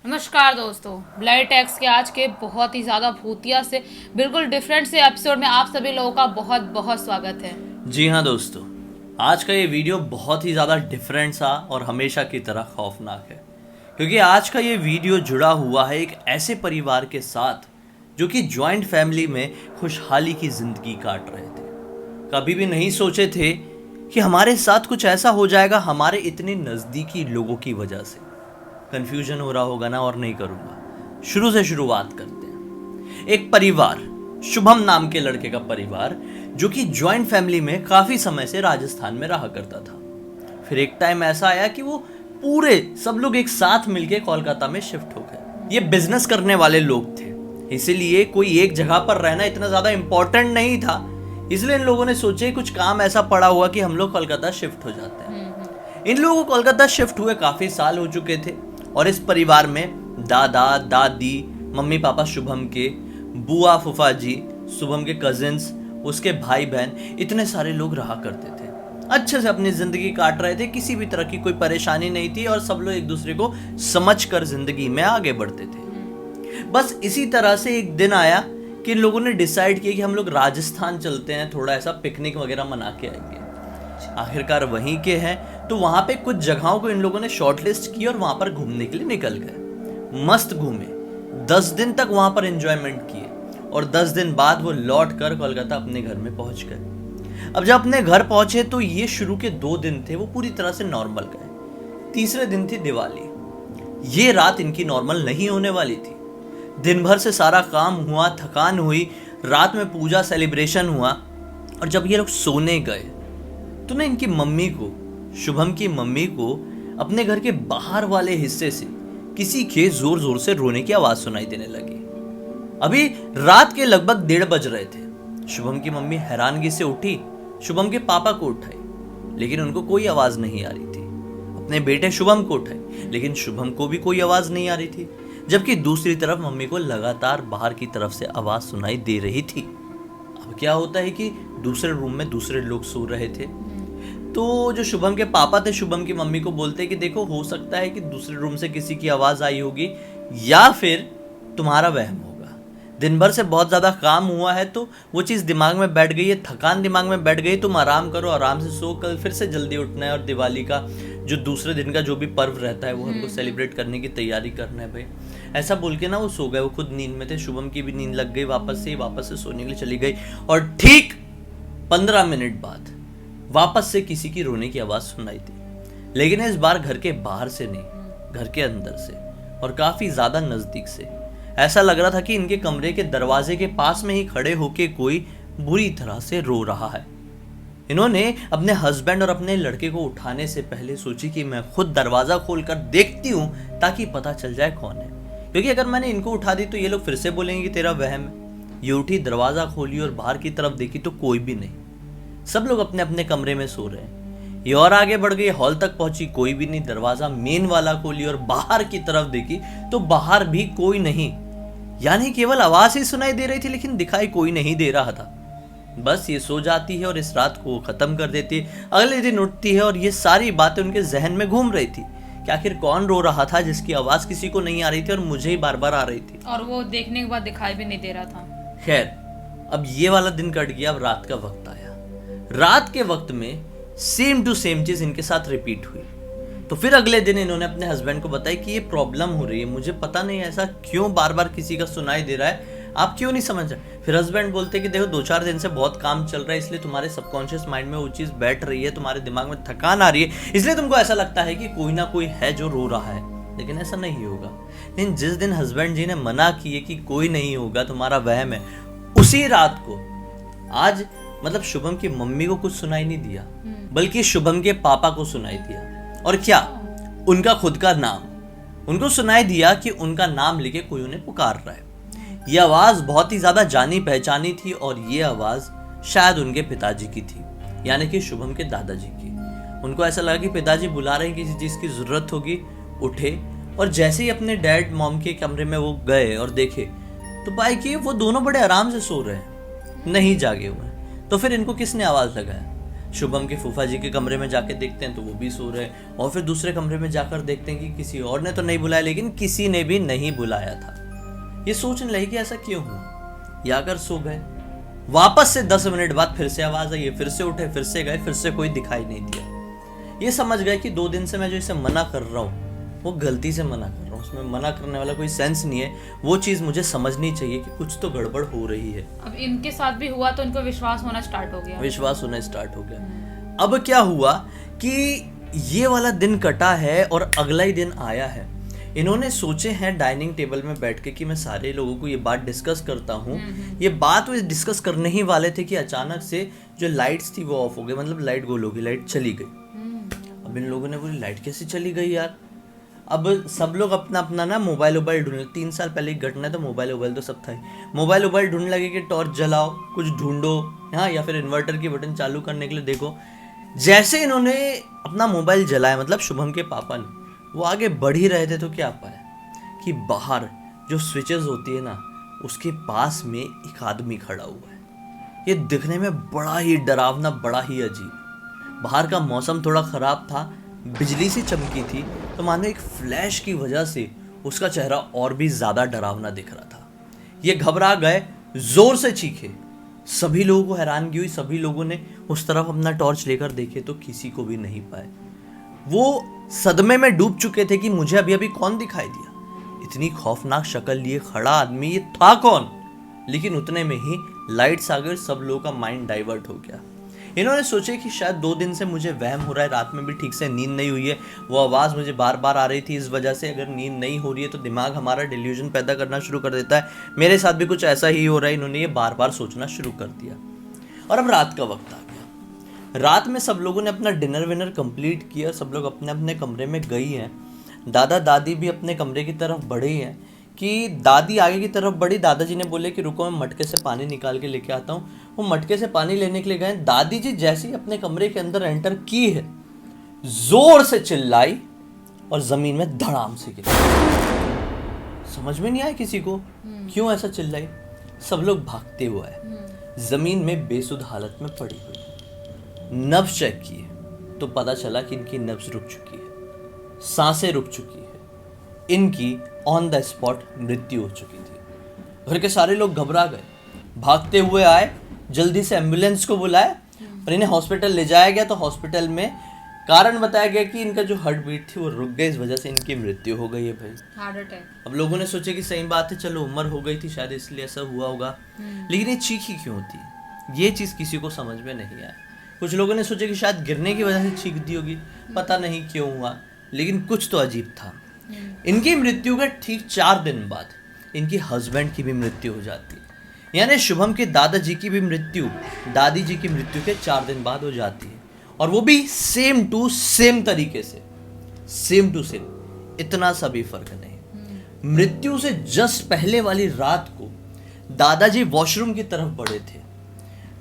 नमस्कार दोस्तों, blood tax के आज के बहुत ही ज़्यादा भूतिया से बिल्कुल डिफरेंट से एपिसोड में आप सभी लोगों का बहुत बहुत स्वागत है। जी हाँ दोस्तों, आज का ये वीडियो बहुत ही ज़्यादा डिफरेंट सा और हमेशा की तरह खौफनाक है, क्योंकि आज का ये वीडियो जुड़ा हुआ है एक ऐसे परिवार के साथ जो कि जॉइंट फैमिली में खुशहाली की ज़िंदगी काट रहे थे। कभी भी नहीं सोचे थे कि हमारे साथ कुछ ऐसा हो जाएगा हमारे इतने नज़दीकी लोगों की वजह से। कन्फ्यूजन हो रहा होगा ना, और नहीं करूँगा, शुरू से शुरुआत करते हैं। एक परिवार, शुभम नाम के लड़के का परिवार, जो कि जॉइंट फैमिली में काफी समय से राजस्थान में रहा करता था। फिर एक टाइम ऐसा आया कि वो पूरे सब लोग एक साथ मिलके कोलकाता में शिफ्ट हो गए। ये बिजनेस करने वाले लोग थे, इसीलिए कोई एक जगह पर रहना इतना ज्यादा इंपॉर्टेंट नहीं था। इसलिए इन लोगों ने सोचे कुछ काम ऐसा पड़ा हुआ कि हम लोग कोलकाता शिफ्ट हो जाते हैं। इन लोगों को कोलकाता शिफ्ट हुए काफी साल हो चुके थे, और इस परिवार में दादा दादी, मम्मी पापा शुभम के, बुआ फूफा जी, शुभम के कजिन्स, उसके भाई बहन, इतने सारे लोग रहा करते थे। अच्छे से अपनी जिंदगी काट रहे थे, किसी भी तरह की कोई परेशानी नहीं थी, और सब लोग एक दूसरे को समझकर जिंदगी में आगे बढ़ते थे। बस इसी तरह से एक दिन आया कि इन लोगों ने डिसाइड किया कि हम लोग राजस्थान चलते हैं, थोड़ा ऐसा पिकनिक वगैरह मना के आएंगे। आखिरकार वहीं के हैं, तो वहां पे कुछ जगहों को इन लोगों ने शॉर्टलिस्ट की और वहां पर घूमने के लिए निकल गए। मस्त घूमे, 10 दिन तक वहां पर एंजॉयमेंट किए, और 10 दिन बाद वो लौट कर कोलकाता अपने घर में पहुंच गए। अब जब अपने घर पहुंचे तो ये शुरू के 2 दिन थे वो पूरी तरह से नॉर्मल गए। तीसरे दिन थी दिवाली। ये रात इनकी नॉर्मल नहीं होने वाली थी। दिन भर से सारा काम हुआ, थकान हुई, रात में पूजा सेलिब्रेशन हुआ, और जब ये लोग सोने गए तो ना इनकी मम्मी को, शुभम की मम्मी को, अपने घर के बाहर वाले हिस्से से किसी के जोर जोर से रोने की आवाज सुनाई देने लगी। अभी रात के लगभग 1:30 बज रहे थे। शुभम की मम्मी हैरानगी से उठी, शुभम के पापा को उठाई, लेकिन उनको कोई आवाज नहीं आ रही थी। अपने बेटे शुभम को उठाई, लेकिन शुभम को भी कोई आवाज नहीं आ रही थी। जबकि दूसरी तरफ मम्मी को लगातार बाहर की तरफ से आवाज सुनाई दे रही थी। अब क्या होता है कि दूसरे रूम में दूसरे लोग सो रहे थे, तो जो शुभम के पापा थे शुभम की मम्मी को बोलते कि देखो, हो सकता है कि दूसरे रूम से किसी की आवाज आई होगी, या फिर तुम्हारा वहम होगा। दिन भर से बहुत ज्यादा काम हुआ है, तो वो चीज दिमाग में बैठ गई है, थकान दिमाग में बैठ गई। तुम आराम करो, आराम से सो, कल फिर से जल्दी उठना है, और दिवाली का जो दूसरे दिन का जो भी पर्व रहता है वो हमको सेलिब्रेट करने की तैयारी करना है भाई। ऐसा बोल के ना वो सो गए। वो खुद नींद में थे, शुभम की भी नींद लग गई, वापस से सोने के लिए चली गई। और ठीक 15 मिनट बाद वापस से किसी की रोने की आवाज सुनाई दी, लेकिन इस बार घर के बाहर से नहीं, घर के अंदर से, और काफी ज्यादा नजदीक से। ऐसा लग रहा था कि इनके कमरे के दरवाजे के पास में ही खड़े होके कोई बुरी तरह से रो रहा है। इन्होंने अपने हस्बैंड और अपने लड़के को उठाने से पहले सोची कि मैं खुद दरवाजा खोलकर देखती हूँ ताकि पता चल जाए कौन है, क्योंकि अगर मैंने इनको उठा दी तो ये लोग फिर से बोलेंगे कि तेरा वहम है। ये उठी, दरवाजा खोली और बाहर की तरफ देखी तो कोई भी नहीं। सब लोग अपने अपने कमरे में सो रहे हैं। ये और आगे बढ़ गई, हॉल तक पहुंची, कोई भी नहीं। दरवाजा मेन वाला खोली और बाहर की तरफ देखी तो बाहर भी कोई नहीं। यानी केवल आवाज ही सुनाई दे रही थी, लेकिन दिखाई कोई नहीं दे रहा था। बस ये सो जाती है और इस रात को खत्म कर देती है। अगले दिन उठती है और ये सारी बातें उनके जहन में घूम रही थी कि आखिर कौन रो रहा था जिसकी आवाज किसी को नहीं आ रही थी और मुझे ही बार बार आ रही थी, और वो देखने के बाद दिखाई भी नहीं दे रहा था। खैर, अब ये वाला दिन कट गया। अब रात का वक्त आया। रात के वक्त में सेम टू सेम चीज इनके साथ रिपीट हुई। तो फिर अगले दिन इन्होंने अपने हस्बैंड को बताया कि ये प्रॉब्लम हो रही है, मुझे पता नहीं ऐसा क्यों बार बार किसी का सुनाई दे रहा है, आप क्यों नहीं समझ रहे। फिर हस्बैंड बोलते कि देखो, 2-4 दिन से बहुत काम चल रहा है, इसलिए तुम्हारे सबकॉन्शियस माइंड में वो चीज बैठ रही है, तुम्हारे दिमाग में थकान आ रही है, इसलिए तुमको ऐसा लगता है कि कोई ना कोई है जो रो रहा है, लेकिन ऐसा नहीं होगा। लेकिन जिस दिन हस्बैंड जी ने मना किए कि कोई नहीं होगा, तुम्हारा वहम है, उसी रात को आज मतलब शुभम की मम्मी को कुछ सुनाई नहीं दिया, बल्कि शुभम के पापा को सुनाई दिया। और क्या, उनका खुद का नाम उनको सुनाई दिया कि उनका नाम लेके कोई उन्हें पुकार रहा है। यह आवाज बहुत ही ज्यादा जानी पहचानी थी, और ये आवाज शायद उनके पिताजी की थी, यानी कि शुभम के दादाजी की। उनको ऐसा लगा कि पिताजी बुला रहे हैं, किसी चीज की जरूरत होगी। उठे और जैसे ही अपने डैड मॉम के कमरे में वो गए और देखे तो पाए कि वो दोनों बड़े आराम से सो रहे हैं, नहीं जागे हुए। तो फिर इनको किसने आवाज लगाया? शुभम के फूफा जी के कमरे में जाके देखते हैं तो वो भी सो रहे हैं, और फिर दूसरे कमरे में जाकर देखते हैं कि किसी और ने तो नहीं बुलाया, लेकिन किसी ने भी नहीं बुलाया था। ये सोचने लगे कि ऐसा क्यों हुआ, या अगर सो गए। वापस से 10 मिनट बाद फिर से आवाज आई, फिर से उठे, फिर से गए, फिर से कोई दिखाई नहीं दिया। ये समझ गए कि 2 दिन से मैं जो इसे मना कर रहा हूँ वो गलती से मना कर रहा हूँ, उसमें मना करने वाला कोई सेंस नहीं है। वो चीज़ मुझे समझनी चाहिए कि कुछ तो गड़बड़ हो रही है। अब इनके साथ भी हुआ तो इनको विश्वास होना स्टार्ट हो गया। विश्वास होना स्टार्ट हो गया। अब क्या हुआ कि ये वाला दिन कटा है और अगला ही दिन आया है। इन्होंने सोचे हैं डाइनिंग टेबल में बैठ के कि मैं सारे लोगों को ये बात डिस्कस करता हूँ। ये बात वो डिस्कस करने ही वाले थे कि अचानक से जो लाइट्स थी वो ऑफ हो गई, मतलब लाइट गोल हो गई, लाइट चली गई। अब इन लोगों ने बोली लाइट कैसे चली गई यार। अब सब लोग अपना अपना ना मोबाइल ढूंढने, 3 साल पहले की घटना है तो मोबाइल तो सब था ही। मोबाइल ढूंढने लगे कि टॉर्च जलाओ, कुछ ढूंढो, हाँ, या फिर इन्वर्टर की बटन चालू करने के लिए देखो। जैसे इन्होंने अपना मोबाइल जलाया, मतलब शुभम के पापा ने, वो आगे बढ़ ही रहे थे तो क्या पाया कि बाहर जो स्विचेस होती है ना उसके पास में एक आदमी खड़ा हुआ है। ये दिखने में बड़ा ही डरावना, बड़ा ही अजीब। बाहर का मौसम थोड़ा खराब था, बिजली सी चमकी थी, तो मानो एक फ्लैश की वजह से उसका चेहरा और भी ज्यादा डरावना दिख रहा था। ये घबरा गए, जोर से चीखे। सभी लोगों को हैरानगी हुई, सभी लोगों ने उस तरफ अपना टॉर्च लेकर देखे तो किसी को भी नहीं पाए। वो सदमे में डूब चुके थे कि मुझे अभी अभी कौन दिखाई दिया। इतनी खौफनाक शक्ल लिए खड़ा आदमी, ये था कौन। लेकिन उतने में ही लाइट्स आ गई, सब लोगों का माइंड डाइवर्ट हो गया। इन्होंने सोचे कि शायद 2 दिन से मुझे वहम हो रहा है, रात में भी ठीक से नींद नहीं हुई है, वो आवाज़ मुझे बार बार आ रही थी, इस वजह से अगर नींद नहीं हो रही है तो दिमाग हमारा डिल्यूजन पैदा करना शुरू कर देता है। मेरे साथ भी कुछ ऐसा ही हो रहा है। इन्होंने ये बार बार सोचना शुरू कर दिया। और अब रात का वक्त आ गया। रात में सब लोगों ने अपना डिनर विनर कंप्लीट किया, सब लोग अपने अपने कमरे में गई हैं। दादा दादी भी अपने कमरे की तरफ बढ़े हैं कि दादी आगे की तरफ बढ़ी। दादाजी ने बोले कि रुको मैं मटके से पानी निकाल के लेके आता हूँ। वो मटके से पानी लेने के लिए गए। दादी जी जैसे ही अपने कमरे के अंदर एंटर की है, जोर से चिल्लाई और जमीन में धड़ाम से गिरी। समझ में नहीं आया किसी को क्यों ऐसा चिल्लाई। सब लोग भागते हुए आए, जमीन में बेसुध हालत में पड़ी हुई। नब्ज चेक किए तो पता चला कि इनकी नब्ज रुक चुकी है, सांसें रुक चुकी है, इनकी ऑन द स्पॉट मृत्यु हो चुकी थी। घर के सारे लोग घबरा गए, भागते हुए आए, जल्दी से एम्बुलेंस को बुलाया और इन्हें हॉस्पिटल ले जाया गया। तो हॉस्पिटल में कारण बताया गया कि इनका जो हार्ट बीट थी वो रुक गई, इस वजह से इनकी मृत्यु हो गई है भाई, हार्ट अटैक। अब लोगों ने सोचा कि सही बात है, चलो उम्र हो गई थी शायद इसलिए ऐसा हुआ होगा। लेकिन ये चीखी क्यों होती है, ये चीज़ किसी को समझ में नहीं आया। कुछ लोगों ने सोचा कि शायद गिरने की वजह से चीख दी होगी, पता नहीं क्यों हुआ, लेकिन कुछ तो अजीब था। इनकी मृत्यु के ठीक 4 दिन बाद इनकी हस्बैंड की भी मृत्यु हो जाती है। यानी शुभम के दादाजी की भी मृत्यु दादी जी की मृत्यु के 4 दिन बाद हो जाती है, और वो भी सेम टू सेम तरीके से, सेम टू सेम, इतना सा भी फर्क नहीं। मृत्यु से जस्ट पहले वाली रात को दादाजी वॉशरूम की तरफ बढ़े थे।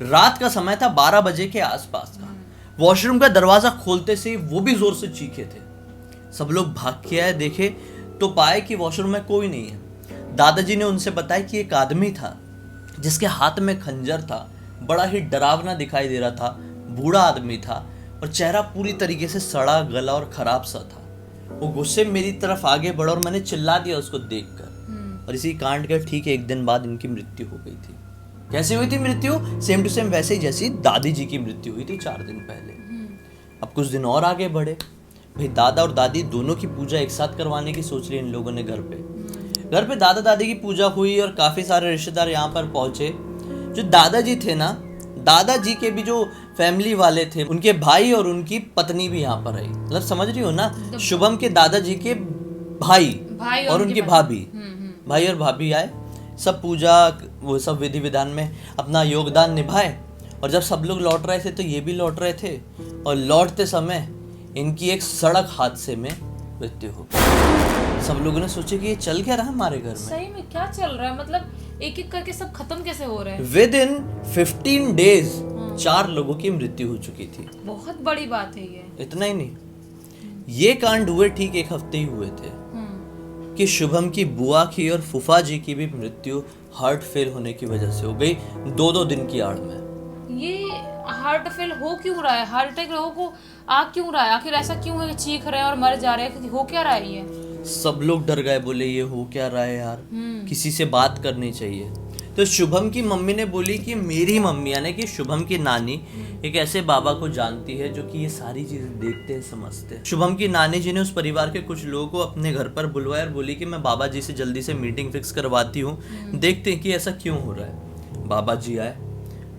रात का समय था, 12 बजे के आसपास का। वॉशरूम का दरवाजा खोलते से वो भी जोर से चीखे थे। सब लोग भाग के आए, देखे तो पाए कि वॉशरूम में कोई नहीं है। दादाजी ने उनसे बताया कि एक आदमी था जिसके हाथ में खंजर था, बड़ा ही डरावना दिखाई दे रहा था, बूढ़ा आदमी था और चेहरा पूरी तरीके से सड़ा गला और खराब सा था। वो गुस्से में मेरी तरफ आगे बढ़ा और मैंने चिल्ला दिया उसको देखकर। और इसी कांड के ठीक 1 दिन बाद इनकी मृत्यु हो गई थी। कैसे हुई थी मृत्यु? सेम टू सेम वैसे ही जैसी दादी जी की मृत्यु हुई थी 4 दिन पहले। अब कुछ दिन और आगे बढ़े, भाई दादा और दादी दोनों की पूजा एक साथ करवाने की सोच ली इन लोगों ने। घर पे दादा दादी की पूजा हुई और काफी सारे रिश्तेदार यहाँ पर पहुंचे। जो दादाजी थे ना, दादाजी के भी जो फैमिली वाले थे, उनके भाई और उनकी पत्नी भी यहाँ पर आई। मतलब समझ रही हो ना, शुभम के दादाजी के भाई और उनकी भाभी, भाई और भाभी आए। सब पूजा, वो सब विधि विधान में अपना योगदान निभाए। और जब सब लोग लौट रहे थे तो ये भी लौट रहे थे, और लौटते समय इनकी एक सड़क हादसे में मृत्यु हो गई। सब लोगों ने सोचे कि ये चल क्या रहा है हमारे घर में, सही में क्या चल रहा है, मतलब एक एक करके सब खत्म कैसे हो रहे हैं। विद इन 15 डेज 4 लोगों की मृत्यु हो चुकी थी। बहुत बड़ी बात है ये। इतना ही नहीं, ये कांड हुए ठीक 1 हफ्ते ही हुए थे कि शुभम की बुआ की और फूफा जी की भी मृत्यु हार्ट फेल होने की वजह से हो गई 2-2 दिन की आड़ में। ये हार्ट फेल हो क्यों रहा है, हार्ट अटैक लोगों को आ क्यों रहा है, आखिर ऐसा क्यों है कि चीख रहे हैं और मर जा रहे हैं, हो क्या रहा है ये? सब लोग डर गए, बोले ये हो क्या रहा है यार, किसी से बात करनी चाहिए। तो शुभम की मम्मी ने बोली कि मेरी मम्मी यानी कि शुभम की नानी एक ऐसे बाबा को जानती है जो कि ये सारी चीजें देखते हैं, समझते हैं। शुभम की नानी जी ने उस परिवार के कुछ लोगों को अपने घर पर बुलवाया और बोली कि मैं बाबा जी से जल्दी से मीटिंग फिक्स करवाती हूँ, देखते हैं कि ऐसा क्यों हो रहा है। बाबा जी आए,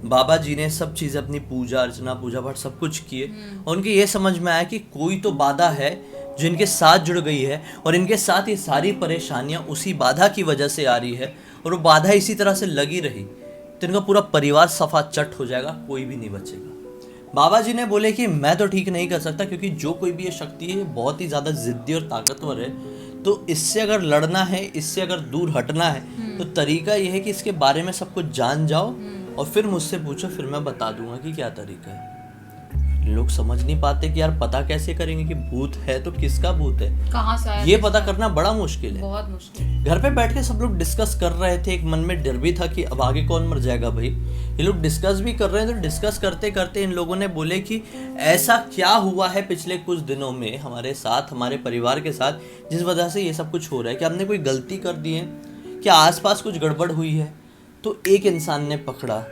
बाबा जी ने सब चीज़ें अपनी पूजा अर्चना पूजा पाठ सब कुछ किए और उनके ये समझ में आया कि कोई तो बाधा है जो इनके साथ जुड़ गई है और इनके साथ ये सारी परेशानियां उसी बाधा की वजह से आ रही है और वो बाधा इसी तरह से लगी रही तो इनका पूरा परिवार सफा चट हो जाएगा, कोई भी नहीं बचेगा। बाबा जी ने बोले कि मैं तो ठीक नहीं कर सकता क्योंकि जो कोई भी ये शक्ति है ये बहुत ही ज़्यादा जिद्दी और ताकतवर है, तो इससे अगर लड़ना है, इससे अगर दूर हटना है तो तरीका ये है कि इसके बारे में सब कुछ जान जाओ और फिर मुझसे पूछो, फिर मैं बता दूंगा कि क्या तरीका है। लोग समझ नहीं पाते कि यार पता कैसे करेंगे कि भूत है तो किसका भूत है, कहाँ से आया, ये पता करना बड़ा मुश्किल है, बहुत मुश्किल। घर पे बैठ के सब लोग डिस्कस कर रहे थे, एक मन में डर भी था कि अब आगे कौन मर जाएगा भाई। ये लोग डिस्कस भी कर रहे हैं तो डिस्कस करते करते इन लोगों ने बोले कि ऐसा क्या हुआ है पिछले कुछ दिनों में हमारे साथ, हमारे परिवार के साथ, जिस वजह से ये सब कुछ हो रहा है, कि हमने कोई गलती कर दी है, क्या आसपास कुछ गड़बड़ हुई है। तो एक इंसान ने पकड़ा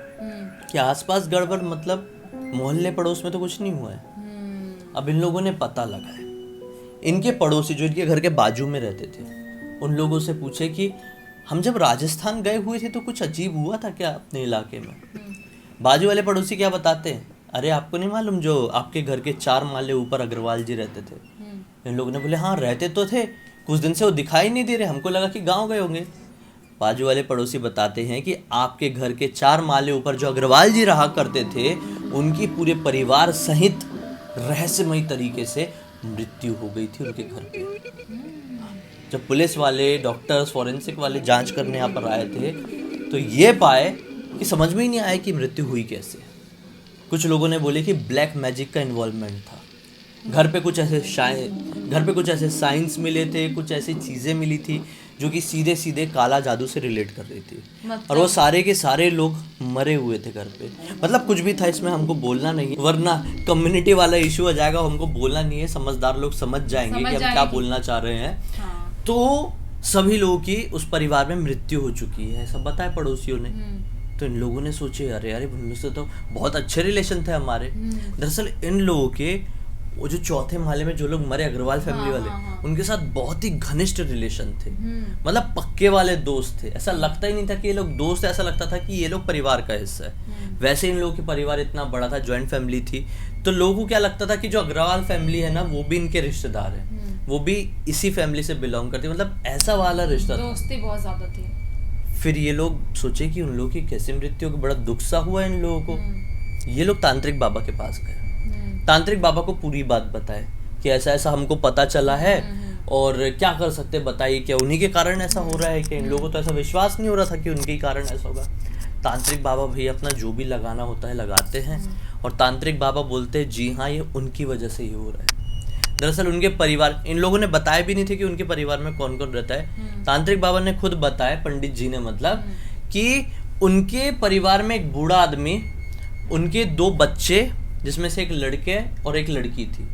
कि आसपास गड़बड़ मतलब मोहल्ले पड़ोस में तो कुछ नहीं हुआ है। अब इन लोगों ने पता लगाया, इनके पड़ोसी जो इनके घर के बाजू में रहते थे उन लोगों से पूछे कि हम जब राजस्थान गए हुए थे तो कुछ अजीब हुआ था क्या अपने इलाके में। बाजू वाले पड़ोसी क्या बताते हैं, अरे आपको नहीं मालूम जो आपके घर के 4 माले ऊपर अग्रवाल जी रहते थे। इन लोगों ने बोले हाँ रहते तो थे, कुछ दिन से वो दिखाई नहीं दे रहे, हमको लगा कि गाँव गए होंगे। बाजू वाले पड़ोसी बताते हैं कि आपके घर के 4 माले ऊपर जो अग्रवाल जी रहा करते थे उनकी पूरे परिवार सहित रहस्यमयी तरीके से मृत्यु हो गई थी उनके घर पे। जब पुलिस वाले, डॉक्टर्स, फॉरेंसिक वाले जांच करने यहाँ पर आए थे तो ये पाए कि समझ में ही नहीं आया कि मृत्यु हुई कैसे। कुछ लोगों ने बोले कि ब्लैक मैजिक का इन्वॉल्वमेंट था, घर पे कुछ ऐसे साइंस मिले थे, कुछ ऐसी चीज़ें मिली थी जो कि सीधे सीधे काला जादू से रिलेट कर रही थी और वो सारे के सारे लोग मरे हुए थे घर पे। मतलब कुछ भी था इसमें, हमको बोलना नहीं है वरना कम्युनिटी वाला इशू आ जाएगा, हमको बोलना नहीं है, समझदार लोग समझ जाएंगे कि हम क्या बोलना चाह रहे हैं। हाँ। तो सभी लोगों की उस परिवार में मृत्यु हो चुकी है, ऐसा बताया पड़ोसियों ने। तो इन लोगों ने सोचे अरे यार उनमें से तो बहुत अच्छे रिलेशन थे हमारे। दरअसल इन लोगों के वो जो 4थे माले में जो लोग मरे अग्रवाल फैमिली वाले, उनके साथ बहुत ही घनिष्ठ रिलेशन थे, मतलब पक्के वाले दोस्त थे। ऐसा लगता ही नहीं था कि ये लोग दोस्त है, ऐसा लगता था कि ये लोग परिवार का हिस्सा है। वैसे इन लोगों के परिवार इतना बड़ा था, ज्वाइंट फैमिली थी, तो लोगों को क्या लगता था कि जो अग्रवाल फैमिली है ना वो भी इनके रिश्तेदार है, वो भी इसी फैमिली से बिलोंग करती, मतलब ऐसा वाला रिश्ता, दोस्ती बहुत ज्यादा थी। फिर ये लोग सोचे कि उन लोगों की कैसे मृत्यु हो, बड़ा दुख सा हुआ इन लोगों को। ये लोग तांत्रिक बाबा के पास गए, तांत्रिक बाबा को पूरी बात बताए कि ऐसा ऐसा हमको पता चला है और क्या कर सकते बताइए, क्या उन्हीं के कारण ऐसा हो रहा है, कि इन लोगों को तो ऐसा विश्वास नहीं हो रहा था कि उनके ही कारण ऐसा होगा। तांत्रिक बाबा भैया अपना जो भी लगाना होता है लगाते हैं और तांत्रिक बाबा बोलते हैं जी हाँ ये उनकी वजह से ही हो रहा है। दरअसल उनके परिवार, इन लोगों ने बताया भी नहीं थे कि उनके परिवार में कौन कौन रहता है। तांत्रिक बाबा ने खुद बताया, पंडित जी ने, मतलब कि उनके परिवार में एक बूढ़ा आदमी, उनके 2 बच्चे जिसमें से एक लड़के और एक लड़की थी,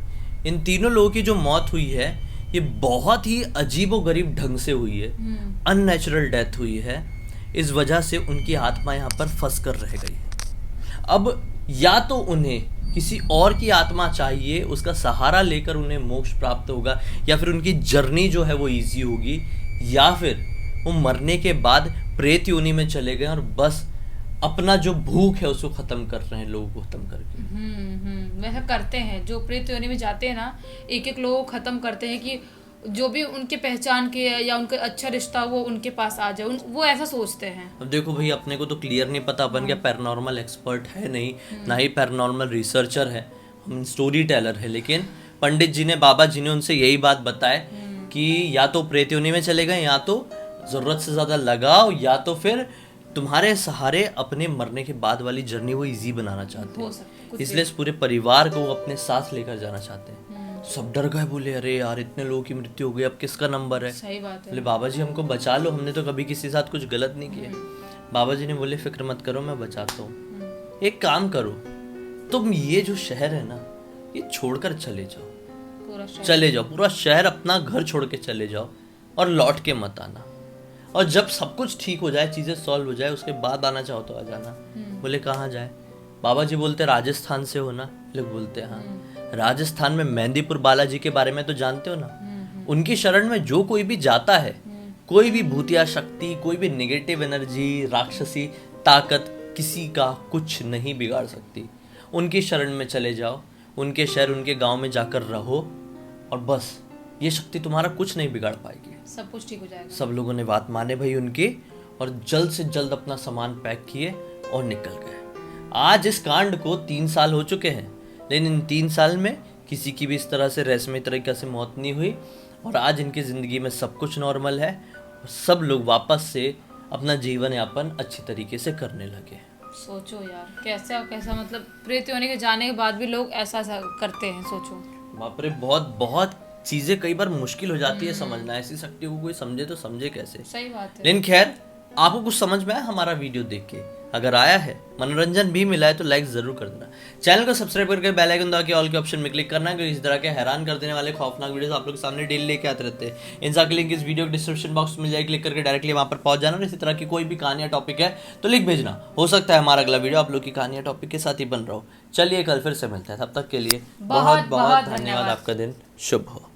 इन तीनों लोगों की जो मौत हुई है ये बहुत ही अजीबोगरीब ढंग से हुई है, अननेचुरल डेथ हुई है। इस वजह से उनकी आत्मा यहाँ पर फंस कर रह गई है। अब या तो उन्हें किसी और की आत्मा चाहिए, उसका सहारा लेकर उन्हें मोक्ष प्राप्त होगा, या फिर उनकी जर्नी जो है वो इजी होगी, या फिर वो मरने के बाद प्रेत योनि में चले गए और बस अपना जो भूख है उसको खत्म कर रहे हैं, लोगों को खत्म करके। वैसा करते हैं जो प्रेत योनि में जाते हैं ना, एक एक लोगों को खत्म करते हैं कि जो भी उनके पहचान के या उनका अच्छा रिश्ता वो उनके पास आ जाए, वो ऐसा सोचते हैं। अब देखो भाई अपने को तो क्लियर नहीं पता, अपन क्या पैरानॉर्मल एक्सपर्ट है नहीं, ना ही पैरानॉर्मल रिसर्चर है, हम स्टोरी टेलर है। लेकिन पंडित जी ने, बाबा जी ने उनसे यही बात बताए कि या तो प्रेत योनि में चले गए, या तो जरूरत से ज्यादा लगाओ, या तो फिर तुम्हारे सहारे अपने मरने के बाद वाली जर्नी वो इजी बनाना चाहते हैं, इसलिए इस पूरे परिवार को वो अपने साथ लेकर जाना चाहते हैं। सब डर गए, बोले अरे यार इतने लोगों की मृत्यु हो गई, अब किसका नंबर है। सही बात है। बोले बाबा जी हमको बचा लो, हमने तो कभी किसी के साथ कुछ गलत नहीं किया। बाबा जी ने बोले फिक्र मत करो, मैं बचाता हूँ। एक काम करो, तुम ये जो शहर है ना, ये छोड़कर चले जाओ, पूरा शहर। चले जाओ, पूरा शहर अपना घर छोड़ के चले जाओ और लौट के मत आना। और जब सब कुछ ठीक हो जाए, चीजें सॉल्व हो जाए, उसके बाद आना चाहो तो आ जाना। बोले कहाँ जाए? बाबा जी बोलते राजस्थान से हो ना? लोग बोलते हाँ। राजस्थान में मेहंदीपुर बालाजी के बारे में तो जानते हो ना? उनकी शरण में जो कोई भी जाता है, कोई भी भूतिया शक्ति, कोई भी नेगेटिव एनर्जी, राक्षसी ताकत किसी का कुछ नहीं बिगाड़ सकती। उनकी शरण में चले जाओ, उनके शहर, उनके गांव में जाकर रहो और बस ये शक्ति तुम्हारा कुछ नहीं बिगाड़ पाएगी। सब कुछ ठीक हो जाएगा। सब लोगों ने बात माने भाई उनकी, और जल्द से जल्द अपना सामान पैक किए और निकल गए। आज इस कांड को 3 साल हो चुके हैं, लेकिन इन 3 साल में किसी की भी इस तरह से रहस्यमय तरीके से मौत नहीं हुई और आज इनकी ज़िंदगी में सब कुछ नॉर्मल है और सब लोग वापस से अपना जीवन यापन अच्छी तरीके से करने लगे। सोचो यार, कैसा मतलब प्रेत होने के जाने के बाद भी लोग ऐसा करते हैं। सोचो बाप रे, बहुत बहुत चीज़ें कई बार मुश्किल हो जाती है समझना। ऐसी शक्ति को कोई समझे तो समझे कैसे। सही बात है। लेकिन खैर, आपको कुछ समझ में आया हमारा वीडियो देख के? अगर आया है, मनोरंजन भी मिला है तो लाइक जरूर कर देना। चैनल को सब्सक्राइब करके बेल आइकन दबा के ऑल के ऑप्शन में क्लिक करना, क्योंकि इस तरह के हैरान कर देने वाले खौफनाक वीडियोस आप लोग के सामने डेली लेके आते रहते हैं। इन सबके लिंक इस वीडियो के डिस्क्रिप्शन बॉक्स में मिल जाए, क्लिक करके डायरेक्टली वहां पर पहुंच जाना। और इसी तरह की कोई भी कहानी या टॉपिक है तो लिख भेजना, हो सकता है हमारा अगला वीडियो आप लोग की कहानी या टॉपिक के साथ ही बन रहा हो। चलिए कल फिर से मिलता है, तब तक के लिए बहुत बहुत धन्यवाद। आपका दिन शुभ हो।